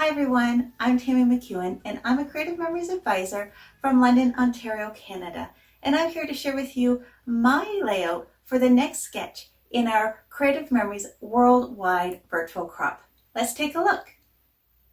everyone, I'm Tammy McEwen and I'm a Creative Memories Advisor from London, Ontario, Canada. And I'm here to share with you my layout for the next sketch in our Creative Memories Worldwide Virtual Crop. Let's take a look.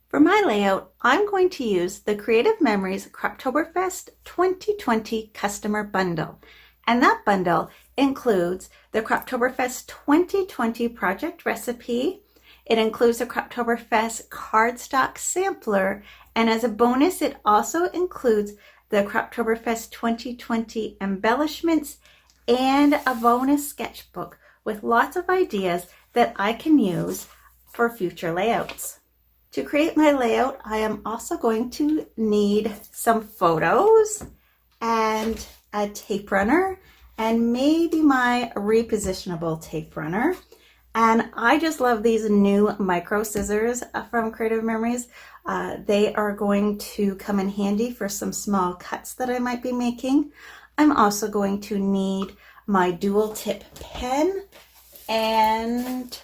For my layout, I'm going to use the Creative Memories Croptoberfest 2020 Customer Bundle. And that bundle includes the Croptoberfest 2020 project recipe. It includes the Croptoberfest cardstock sampler, and as a bonus, it also includes the Croptoberfest 2020 embellishments and a bonus sketchbook with lots of ideas that I can use for future layouts. To create my layout, I am also going to need some photos and a tape runner and maybe my repositionable tape runner. And I just love these new micro scissors from Creative Memories. They are going to come in handy for some small cuts that I might be making. I'm also going to need my dual tip pen and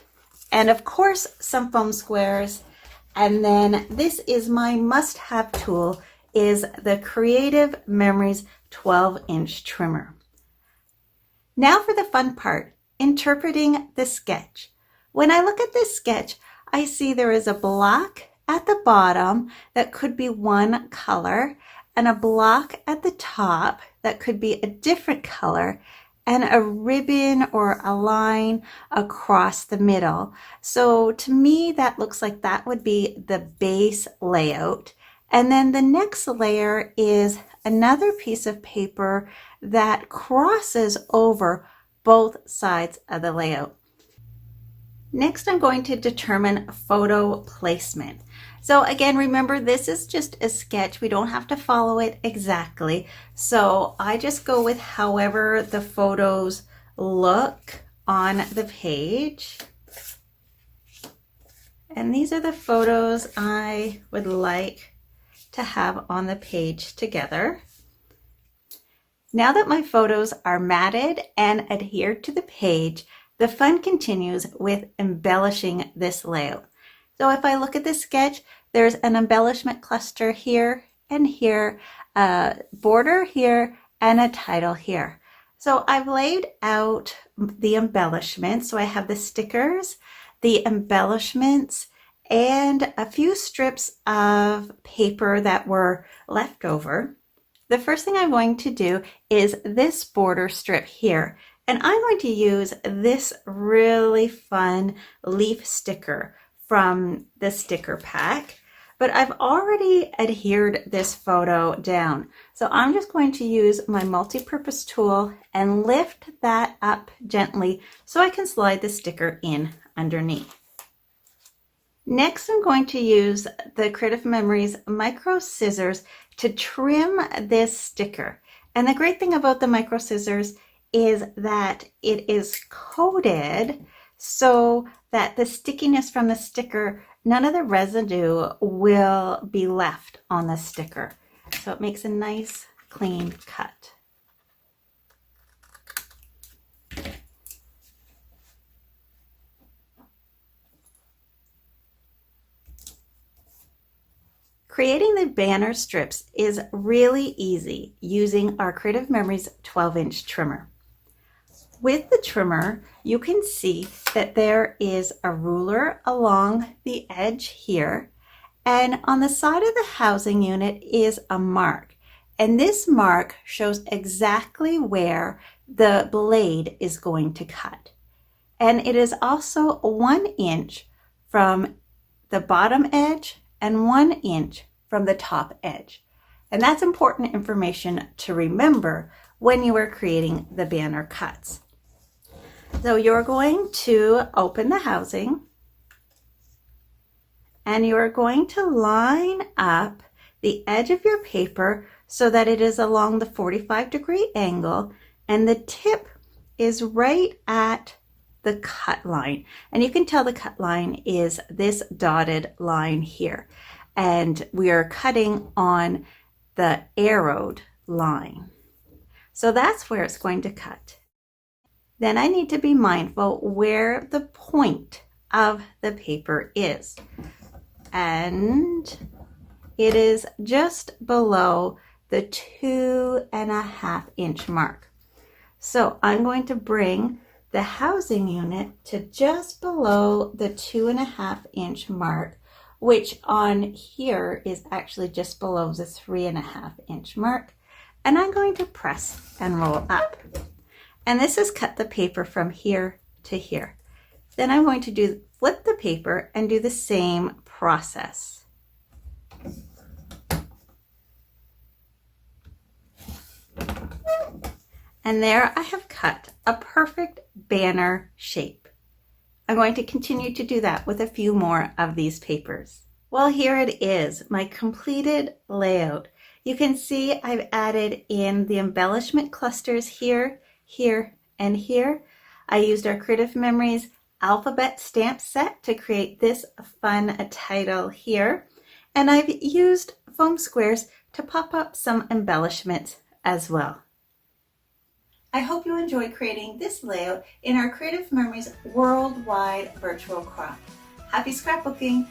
of course some foam squares. And then this is my must-have tool, is the Creative Memories 12-inch trimmer. Now for the fun part, interpreting the sketch. When I look at this sketch, I see there is a block at the bottom that could be one color and a block at the top that could be a different color and a ribbon or a line across the middle. So to me, that looks like that would be the base layout. And then the next layer is another piece of paper that crosses over both sides of the layout. Next, I'm going to determine photo placement. So again, remember, this is just a sketch. We don't have to follow it exactly. So I just go with however the photos look on the page. And these are the photos I would like to have on the page together. Now that my photos are matted and adhered to the page, the fun continues with embellishing this layout. So if I look at this sketch, there's an embellishment cluster here and here, a border here, and a title here. So I've laid out the embellishments. So I have the stickers, the embellishments, and a few strips of paper that were left over. The first thing I'm going to do is this border strip here. And I'm going to use this really fun leaf sticker from the sticker pack, but I've already adhered this photo down. So I'm just going to use my multi-purpose tool and lift that up gently so I can slide the sticker in underneath. Next, I'm going to use the Creative Memories micro scissors to trim this sticker. And the great thing about the micro scissors is that it is coated so that the stickiness from the sticker, none of the residue will be left on the sticker. So it makes a nice clean cut. Creating the banner strips is really easy using our Creative Memories 12-inch trimmer. With the trimmer, you can see that there is a ruler along the edge here, and on the side of the housing unit is a mark. And this mark shows exactly where the blade is going to cut. And it is also 1 inch from the bottom edge and 1 inch from the top edge. And that's important information to remember when you are creating the banner cuts. So you're going to open the housing and you're going to line up the edge of your paper so that it is along the 45-degree angle and the tip is right at the cut line. And you can tell the cut line is this dotted line here. And we are cutting on the arrowed line. So that's where it's going to cut. Then I need to be mindful where the point of the paper is. and it is just below the 2.5 inch mark. So I'm going to bring the housing unit to just below the 2.5 inch mark, which on here is actually just below the 3.5 inch mark. And I'm going to press and roll up. And this is cut the paper from here to here. Then I'm going to flip the paper and do the same process. And there I have cut a perfect banner shape. I'm going to continue to do that with a few more of these papers. Well, here it is, my completed layout. You can see I've added in the embellishment clusters here, here, and here. I used our Creative Memories alphabet stamp set to create this fun title here. And I've used foam squares to pop up some embellishments as well. I hope you enjoyed creating this layout in our Creative Memories worldwide virtual crop. Happy scrapbooking!